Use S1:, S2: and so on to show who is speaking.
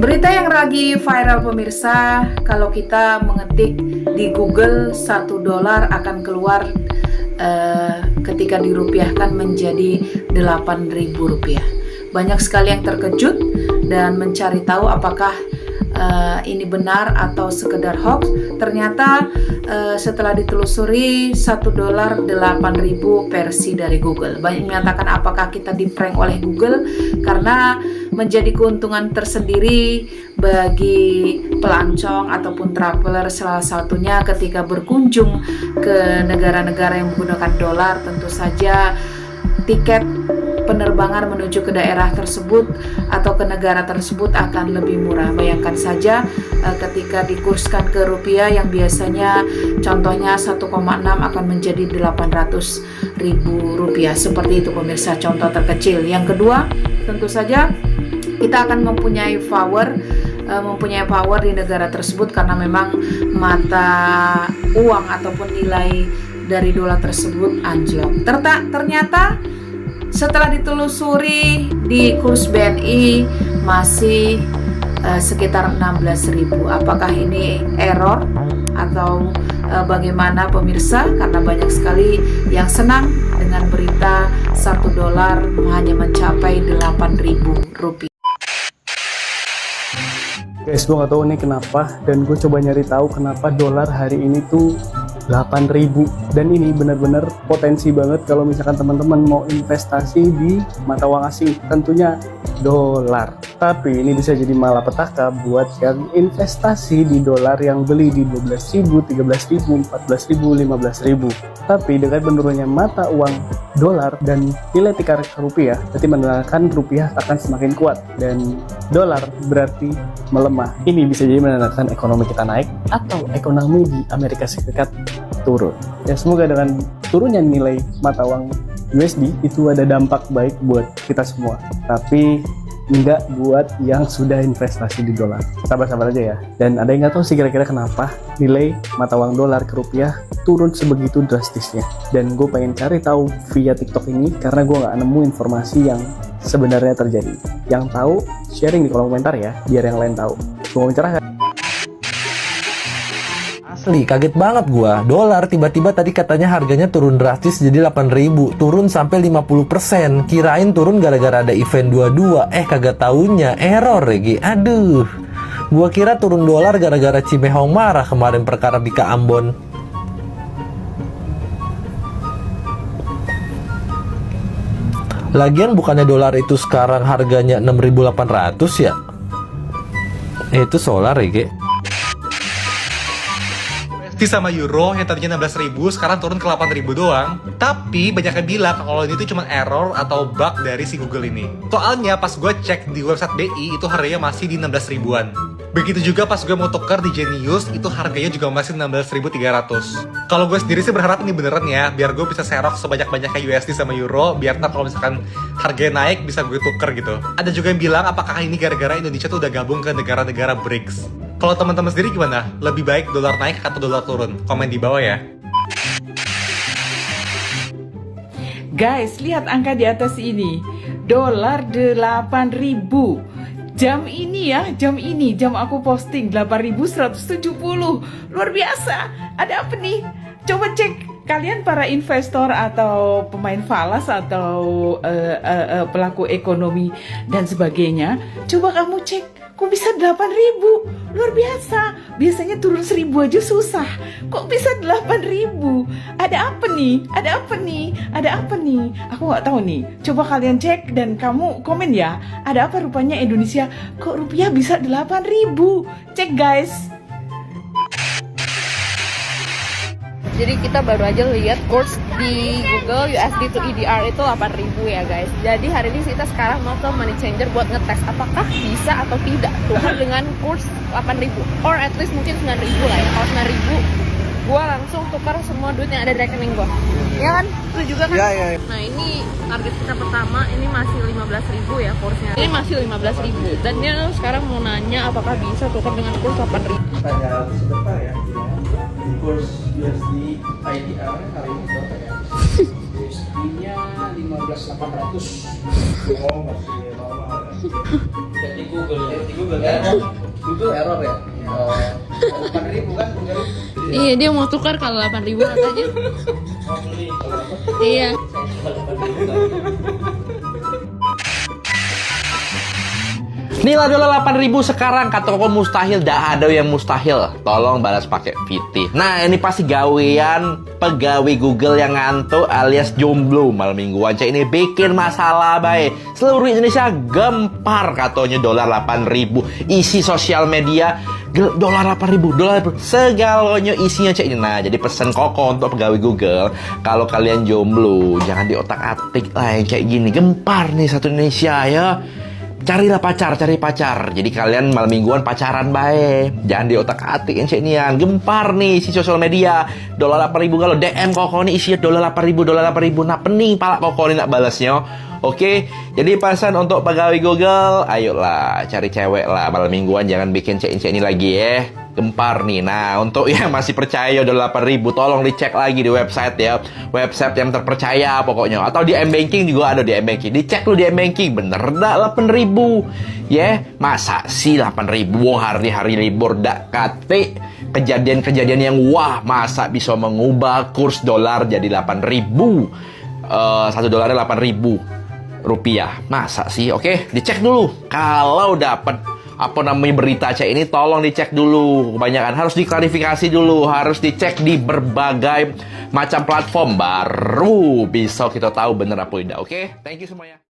S1: Berita yang lagi viral pemirsa, kalau kita mengetik di Google $1 akan keluar ketika dirupiahkan menjadi Rp8.000. Banyak sekali yang terkejut dan mencari tahu apakah ini benar atau sekedar hoax. Ternyata setelah ditelusuri $1 8.000 versi dari Google. Banyak menyatakan apakah kita di-prank oleh Google, karena menjadi keuntungan tersendiri bagi pelancong ataupun traveler, salah satunya ketika berkunjung ke negara-negara yang menggunakan dolar. Tentu saja tiket penerbangan menuju ke daerah tersebut atau ke negara tersebut akan lebih murah. Bayangkan saja ketika dikurskan ke rupiah yang biasanya contohnya 1,6 akan menjadi Rp800.000. Seperti itu pemirsa, contoh terkecil. Yang kedua, tentu saja kita akan mempunyai power di negara tersebut karena memang mata uang ataupun nilai dari dolar tersebut anjlok. Ternyata setelah ditelusuri di kurs BNI masih sekitar 16.000. Apakah ini error atau bagaimana pemirsa? Karena banyak sekali yang senang dengan berita $1 hanya mencapai Rp8.000.
S2: Guys, gue gak tahu nih kenapa, dan gue coba nyari tahu kenapa dolar hari ini tuh 8.000. Dan ini benar-benar potensi banget kalau misalkan teman-teman mau investasi di mata uang asing, tentunya dolar. Tapi ini bisa jadi malapetaka buat yang investasi di dolar yang beli di 12.000, 13.000, 14.000, 15.000. Tapi dengan menurunnya mata uang dolar dan nilai tukar rupiah, berarti menandakan rupiah akan semakin kuat dan dolar berarti melemah. Ini bisa jadi menandakan ekonomi kita naik atau ekonomi di Amerika Serikat turun. Ya, semoga dengan turunnya nilai mata uang USD itu ada dampak baik buat kita semua, tapi enggak buat yang sudah investasi di dolar. Sabar-sabar aja ya. Dan ada yang nggak tahu sih kira-kira kenapa nilai mata uang dolar ke rupiah turun sebegitu drastisnya. Dan gue pengen cari tahu via TikTok ini karena gue nggak nemu informasi yang sebenarnya terjadi. Yang tahu sharing di kolom komentar ya, biar yang lain tahu. Gue mau mencerahkan.
S3: Asli, kaget banget gua. Dolar tiba-tiba tadi katanya harganya turun drastis jadi 8.000, turun sampai 50%. Kirain turun gara-gara ada event 22. Kagak taunya error lagi. Aduh. Gua kira turun dolar gara-gara Cimehong marah kemarin perkara di Ambon. Lagian bukannya dolar itu sekarang harganya 6.800 ya? Itu solar ya,
S4: sama euro yang tadinya 16.000 sekarang turun ke 8.000 doang. Tapi banyak yang bilang kalau ini tuh cuma error atau bug dari si Google ini. Soalnya pas gue cek di website BI itu harganya masih di 16 ribuan. Begitu juga pas gue mau tuker di Genius itu harganya juga masih 16.300. Kalau gue sendiri sih berharap ini beneran ya, biar gue bisa serok sebanyak-banyaknya USD sama euro, biar ntar kalau misalkan harganya naik bisa gue tuker gitu. Ada juga yang bilang apakah ini gara-gara Indonesia tuh udah gabung ke negara-negara BRICS. Kalau teman-teman sendiri gimana? Lebih baik dolar naik atau dolar turun? Komen di bawah ya.
S5: Guys, lihat angka di atas ini. Dolar 8.000. Jam ini ya, jam aku posting 8.170. Luar biasa. Ada apa nih? Coba cek kalian para investor atau pemain falas atau pelaku ekonomi dan sebagainya. Coba kamu cek. Kok bisa 8.000? Luar biasa. Biasanya turun 1.000 aja susah. Kok bisa 8.000? Ada apa nih? Aku nggak tahu nih. Coba kalian cek dan kamu komen ya. Ada apa rupanya Indonesia? Kok rupiah bisa 8.000? Cek guys.
S6: Jadi kita baru aja lihat kurs di Google USD to EDR itu 8.000 ya guys. Jadi hari ini kita sekarang mau ke Money Changer buat ngetes apakah bisa atau tidak tukar dengan kurs 8.000 or at least mungkin 9.000 lah ya. Kalau 9.000 gue langsung tukar semua duit yang ada di rekening gue. Ya kan? Itu juga kan? Ya. Nah ini target kita pertama ini masih 15.000 ya kursnya. Ini masih 15.000 dan dia sekarang mau nanya apakah bisa tukar dengan kurs 8.000.
S2: Tanya sebentar ya. Di kurs USD IDR hari ini berapa ya? USD-nya 15.800. Oh, masih lama. Lihat di Google Google kan? Google error ya? Oh, 8.000 kan Google?
S6: Iya, dia mau tukar kalau 8.000 katanya. Iya.
S3: Nilai dolar 8.000 sekarang kata koko mustahil, dah ada yang mustahil. Tolong balas pakai VT. Nah, ini pasti gawean pegawai Google yang ngantuk alias jomblo malam mingguan. Cek ini bikin masalah baik. Seluruh Indonesia gempar katanya dolar 8.000. Isi sosial media dolar 8.000, dolar segalanya isinya cek ini. Nah, jadi pesan koko untuk pegawai Google, kalau kalian jomblo jangan diotak-atik lah yang kayak gini. Gempar nih satu Indonesia ya. Carilah pacar, cari pacar. Jadi kalian malam mingguan pacaran baik. Jangan diotak-atik yang ceknian. Gempar nih si sosial media. Dolar 8.000 kalau DM koko nih isinya dolar 8.000, dolar 8.000. Nah pening pala koko nih nak balasnya. Oke, jadi pesan untuk pegawai Google, ayolah cari cewek lah malam mingguan, jangan bikin cek ini lagi ya. Gempar nih. Nah, untuk yang masih percaya udah 8.000, tolong dicek lagi di website ya. Website yang terpercaya pokoknya. Atau di M-Banking juga ada di M-Banking. Dicek lu di M-Banking, bener dak 8.000? Ya, masa sih 8.000 hari-hari libur dak kate. Kejadian-kejadian yang wah, masa bisa mengubah kurs dolar jadi 8.000? 1 dolarnya 8.000 rupiah. Masa sih? Oke, dicek dulu. Kalau dapat apa namanya berita cek ini, tolong dicek dulu. Kebanyakan harus diklarifikasi dulu, harus dicek di berbagai macam platform, baru bisa kita tahu bener apa tidak. Oke, thank you semuanya.